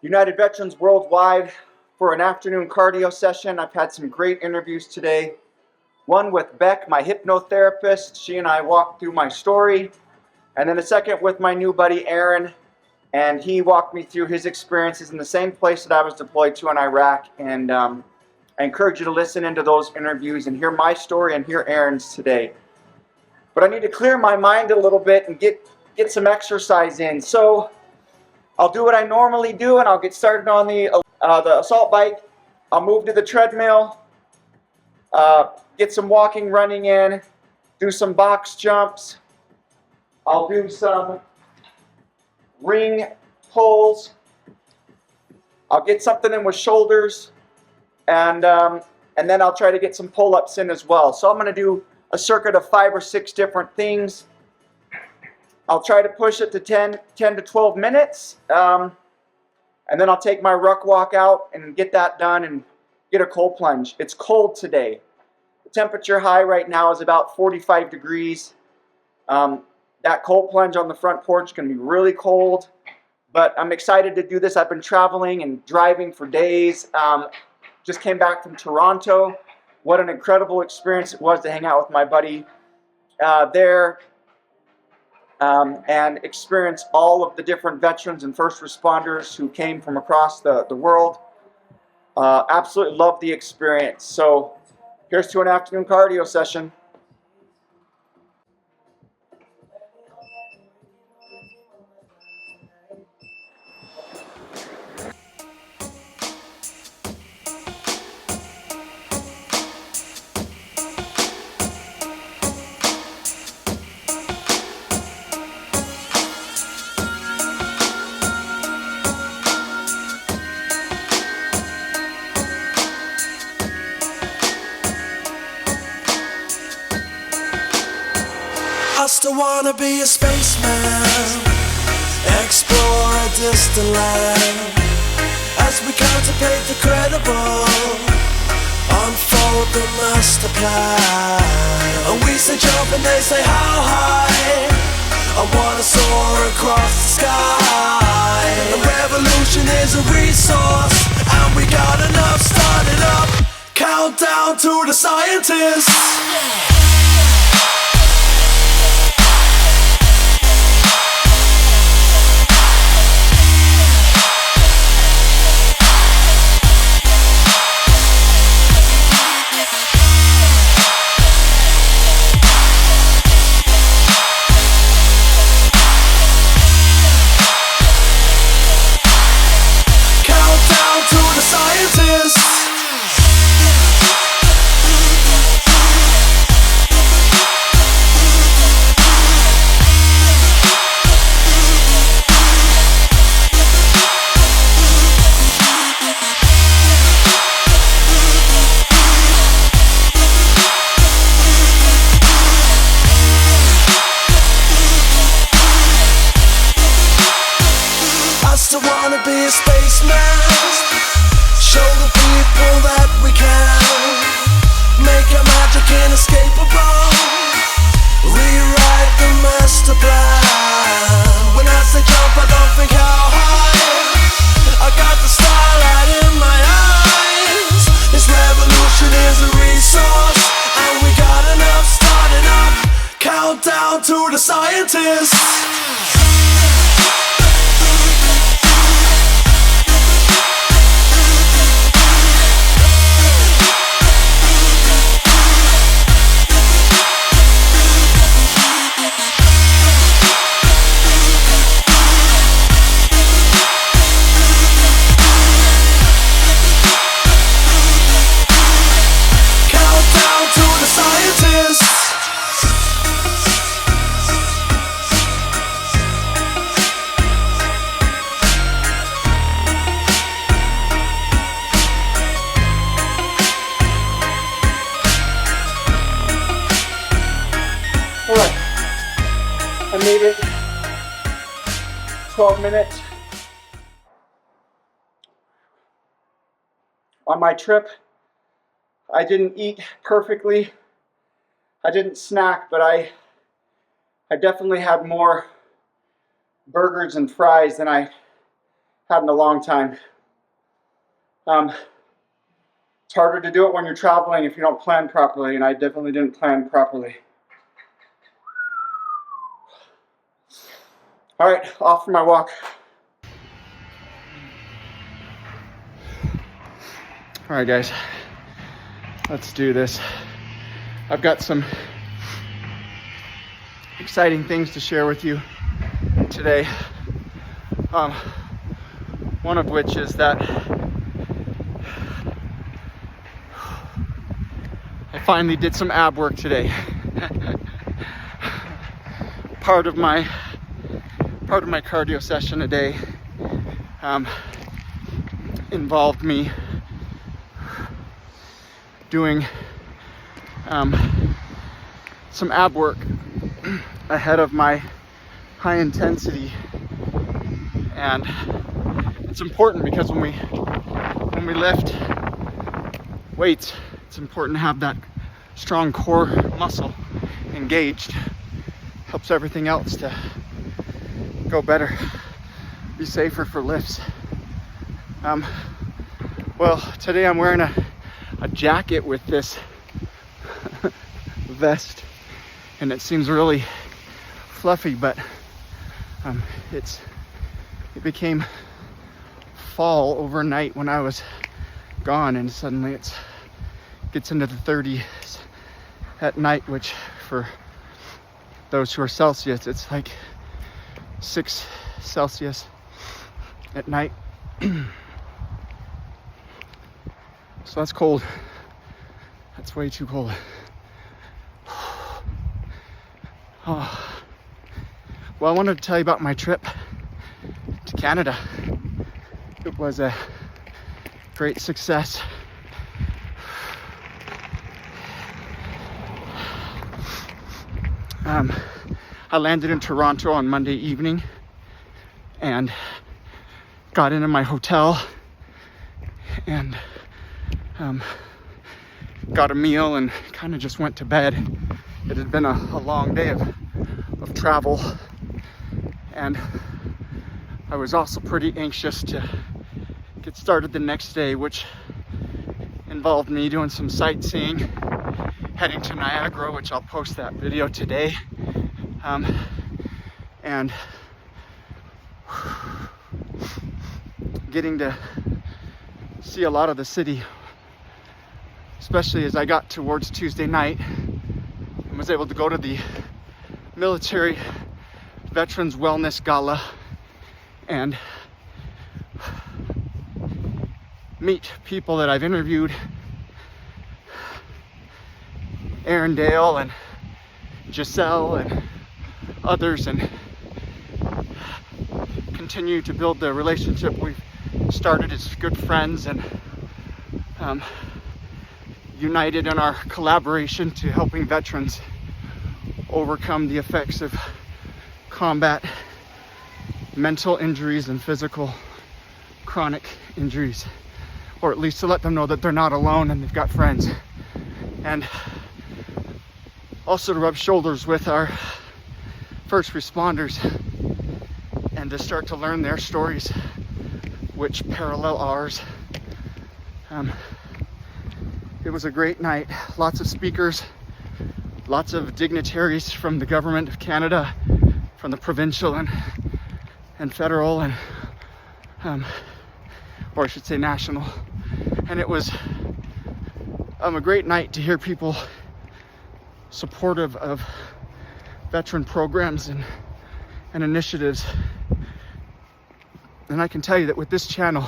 United Veterans Worldwide for an afternoon cardio session. I've had some great interviews today. One with Beck, my hypnotherapist. She and I walked through my story. And then a second with my new buddy Aaron, and he walked me through his experiences in the same place that I was deployed to in Iraq. And I encourage you to listen into those interviews and hear my story and hear Aaron's today. But I need to clear my mind a little bit and get some exercise in. So I'll do what I normally do, and I'll get started on the assault bike. I'll move to the treadmill, get some walking, running in, do some box jumps. I'll do some ring pulls. I'll get something in with shoulders, and then I'll try to get some pull-ups in as well. So I'm going to do a circuit of 5 or 6 different things. I'll try to push it to 10 to 12 minutes, and then I'll take my ruck walk out and get that done and get a cold plunge. It's cold today. The temperature high right now is about 45 degrees. That cold plunge on the front porch is going to be really cold, but I'm excited to do this. I've been traveling and driving for days. Just came back from Toronto. What an incredible experience it was to hang out with my buddy there and experience all of the different veterans and first responders who came from across the world. Absolutely loved the experience. So here's to an afternoon cardio session. I still wanna be a spaceman, explore a distant land. As we contemplate the credible, unfold the master plan. And we say jump and they say how high. I wanna soar across the sky. A revolution is a resource, and we got enough started up. Countdown to the scientists. Be a spaceman, show the people that we can make our magic inescapable, rewrite the master plan. When I say jump, I don't think how high. I got the starlight in my eyes. This revolution is a resource, and we got enough starting up. Countdown to the scientists. Alright, I made it 12 minutes on my trip. I didn't eat perfectly. I didn't snack, but I definitely had more burgers and fries than I had in a long time. It's harder to do it when you're traveling if you don't plan properly, and I definitely didn't plan properly. All right, off for my walk. All right, guys, let's do this. I've got some exciting things to share with you today. One of which is that I finally did some ab work today. Part of my cardio session a day involved me doing some ab work ahead of my high intensity, and it's important because when we lift weights, it's important to have that strong core muscle engaged. Helps everything else to go better, be safer for lifts. Well, today I'm wearing a jacket with this vest, and it seems really fluffy, but it became fall overnight when I was gone, and suddenly it gets into the 30s at night, which for those who are Celsius, it's like 6 Celsius at night. So that's cold. That's way too cold. Oh. Well, I wanted to tell you about my trip to Canada. It was a great success. I landed in Toronto on Monday evening and got into my hotel and got a meal and kind of just went to bed. It had been a long day of travel, and I was also pretty anxious to get started the next day, which involved me doing some sightseeing, heading to Niagara, which I'll post that video today, and getting to see a lot of the city, especially as I got towards Tuesday night and was able to go to the Military Veterans Wellness Gala and meet people that I've interviewed, Aaron Dale and Giselle and others, and continue to build the relationship we've started as good friends, and united in our collaboration to helping veterans overcome the effects of combat, mental injuries, and physical chronic injuries, or at least to let them know that they're not alone and they've got friends, and also to rub shoulders with our first responders and to start to learn their stories, which parallel ours. It was a great night. Lots of speakers, lots of dignitaries from the government of Canada, from the provincial and federal, and or I should say national. And it was a great night to hear people supportive of veteran programs and initiatives. And I can tell you that with this channel,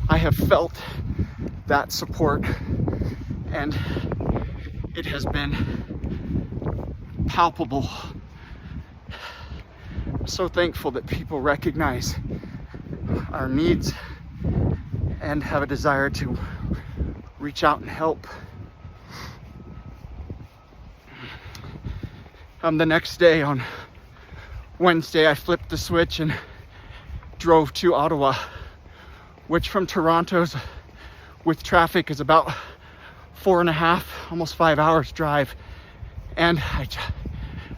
I have felt that support, and it has been palpable. I'm so thankful that people recognize our needs and have a desire to reach out and help. The next day, on Wednesday, I flipped the switch and drove to Ottawa, which from Toronto's with traffic is about 4.5, almost 5 hours drive. And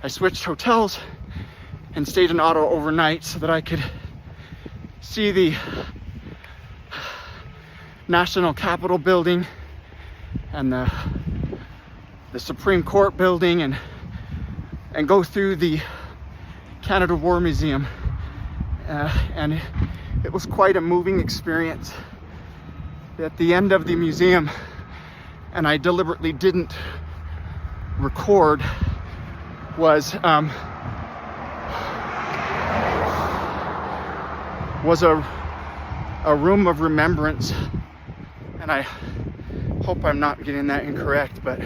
I switched hotels and stayed in Ottawa overnight so that I could see the National Capitol building and the Supreme Court building and go through the Canada War Museum. And it was quite a moving experience. At the end of the museum, and I deliberately didn't record, was a room of remembrance. And I hope I'm not getting that incorrect, but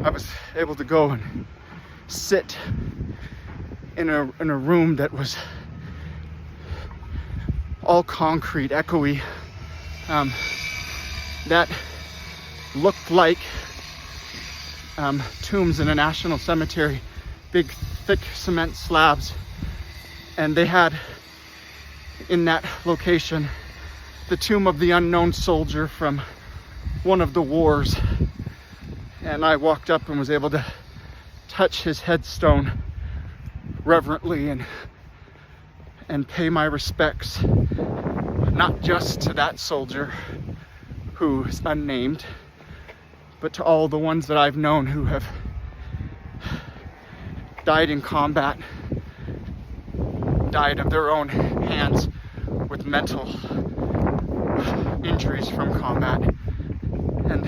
I was able to go and sit in a room that was all concrete, echoey, that looked like tombs in a national cemetery, big thick cement slabs. And they had in that location the tomb of the unknown soldier from one of the wars. And I walked up and was able to touch his headstone reverently and pay my respects, not just to that soldier who is unnamed, but to all the ones that I've known who have died in combat, died of their own hands with mental injuries from combat, and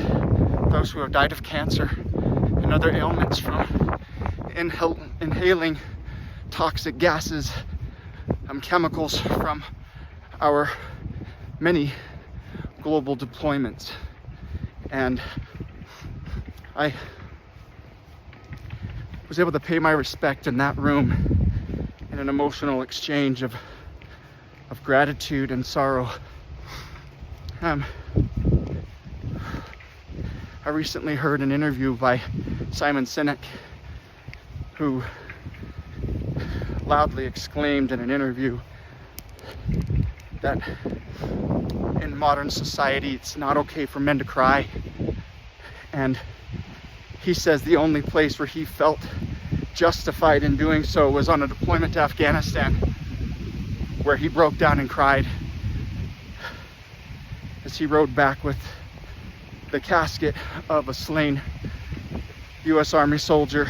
those who have died of cancer and other ailments from inhaling toxic gases, chemicals from our many global deployments. And I was able to pay my respect in that room in an emotional exchange of gratitude and sorrow. I recently heard an interview by Simon Sinek, who loudly exclaimed in an interview that in modern society it's not okay for men to cry. And he says the only place where he felt justified in doing so was on a deployment to Afghanistan, where he broke down and cried as he rode back with the casket of a slain U.S. Army soldier,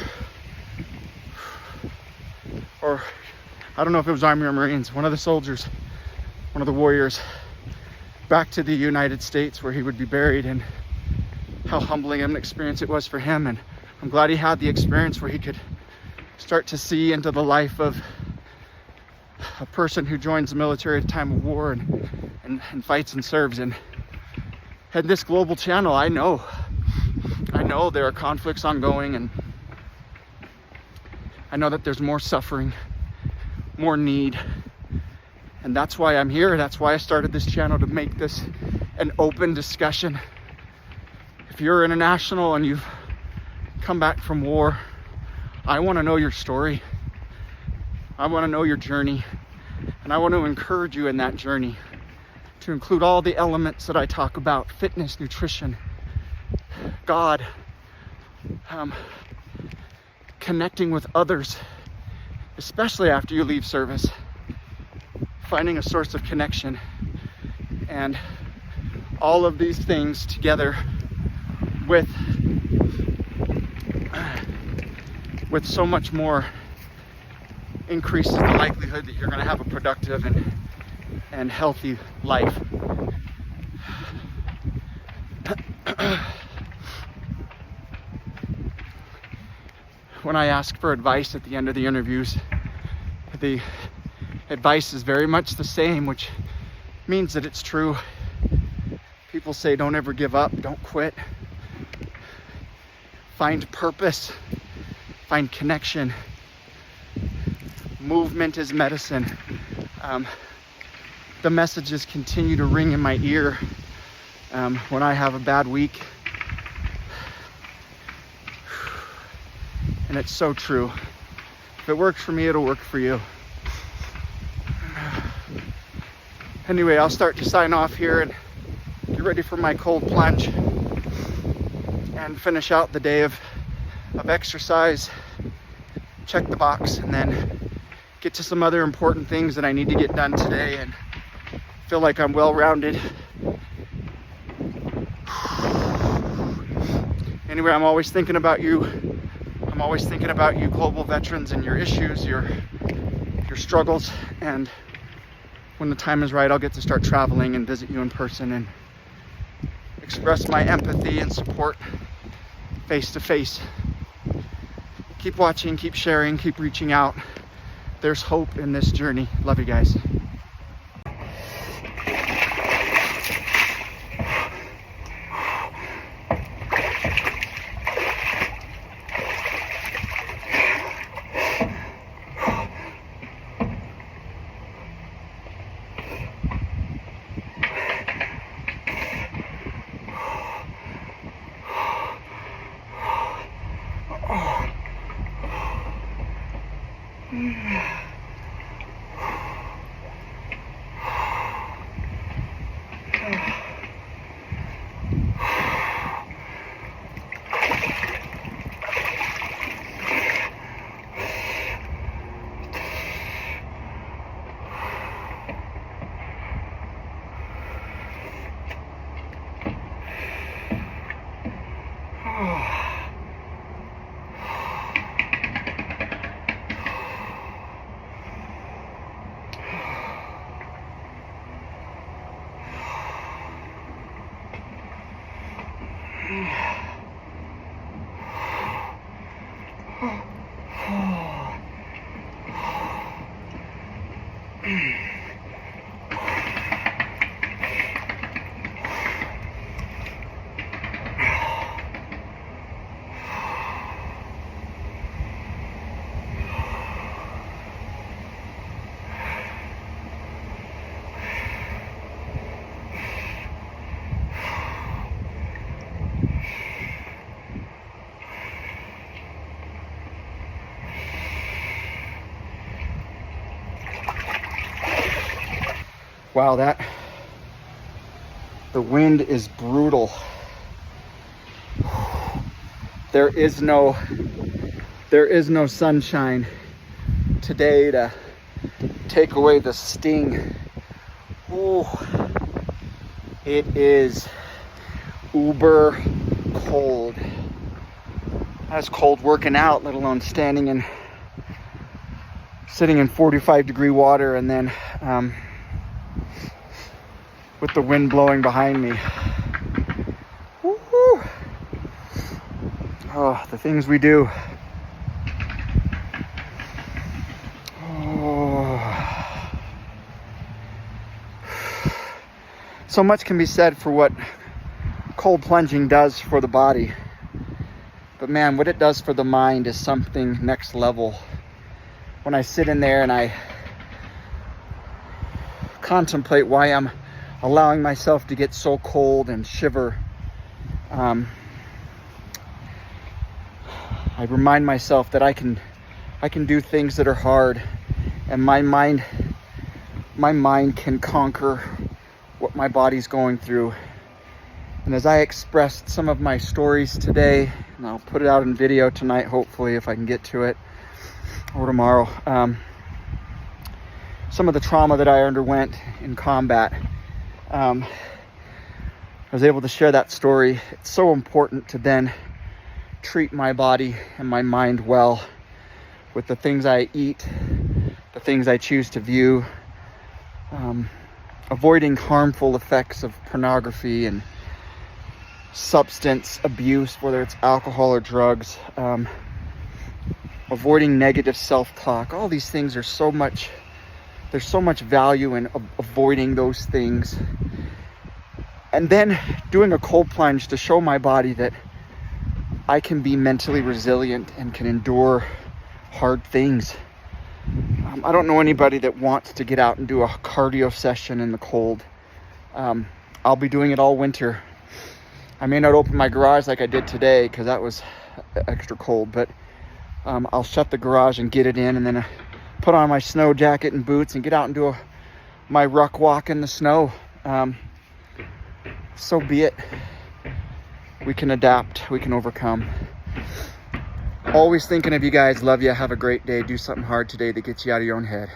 or I don't know if it was Army or Marines, one of the soldiers, one of the warriors, back to the United States where he would be buried, and how humbling an experience it was for him. And I'm glad he had the experience where he could start to see into the life of a person who joins the military at a time of war and fights and serves. And this global channel, I know there are conflicts ongoing, and I know that there's more suffering, more need. And that's why I'm here. That's why I started this channel, to make this an open discussion. If you're international and you've come back from war, I want to know your story. I want to know your journey. And I want to encourage you in that journey to include all the elements that I talk about: fitness, nutrition, God, connecting with others, especially after you leave service, finding a source of connection, and all of these things together with so much more increases the likelihood that you're going to have a productive and healthy life. When I ask for advice at the end of the interviews, the advice is very much the same, which means that it's true. People say, don't ever give up, don't quit. Find purpose, find connection. Movement is medicine. The messages continue to ring in my ear when I have a bad week. And it's so true. If it works for me, it'll work for you. Anyway, I'll start to sign off here and get ready for my cold plunge and finish out the day of exercise, check the box, and then get to some other important things that I need to get done today and feel like I'm well-rounded. Anyway, I'm always thinking about you. I'm always thinking about you global veterans and your issues, your struggles, and when the time is right, I'll get to start traveling and visit you in person and express my empathy and support face to face. Keep watching, keep sharing, keep reaching out. There's hope in this journey. Love you guys. Wow, the wind is brutal. There is no sunshine today to take away the sting. Ooh, it is uber cold. That's cold working out, let alone sitting in 45-degree water and then with the wind blowing behind me. Woo-hoo. Oh, the things we do. Oh. So much can be said for what cold plunging does for the body. But man, what it does for the mind is something next level. When I sit in there and I contemplate why I'm allowing myself to get so cold and shiver, I remind myself that I can do things that are hard, and my mind can conquer what my body's going through. And as I expressed some of my stories today, and I'll put it out in video tonight, hopefully, if I can get to it, or tomorrow, some of the trauma that I underwent in combat, I was able to share that story. It's so important to then treat my body and my mind well with the things I eat, the things I choose to view, avoiding harmful effects of pornography and substance abuse, whether it's alcohol or drugs, avoiding negative self-talk. All these things are there's so much value in avoiding those things. And then doing a cold plunge to show my body that I can be mentally resilient and can endure hard things. I don't know anybody that wants to get out and do a cardio session in the cold. I'll be doing it all winter. I may not open my garage like I did today because that was extra cold, but I'll shut the garage and get it in, and then put on my snow jacket and boots and get out and do my ruck walk in the snow. So be it. We can adapt. We can overcome. Always thinking of you guys. Love you. Have a great day. Do something hard today that gets you out of your own head.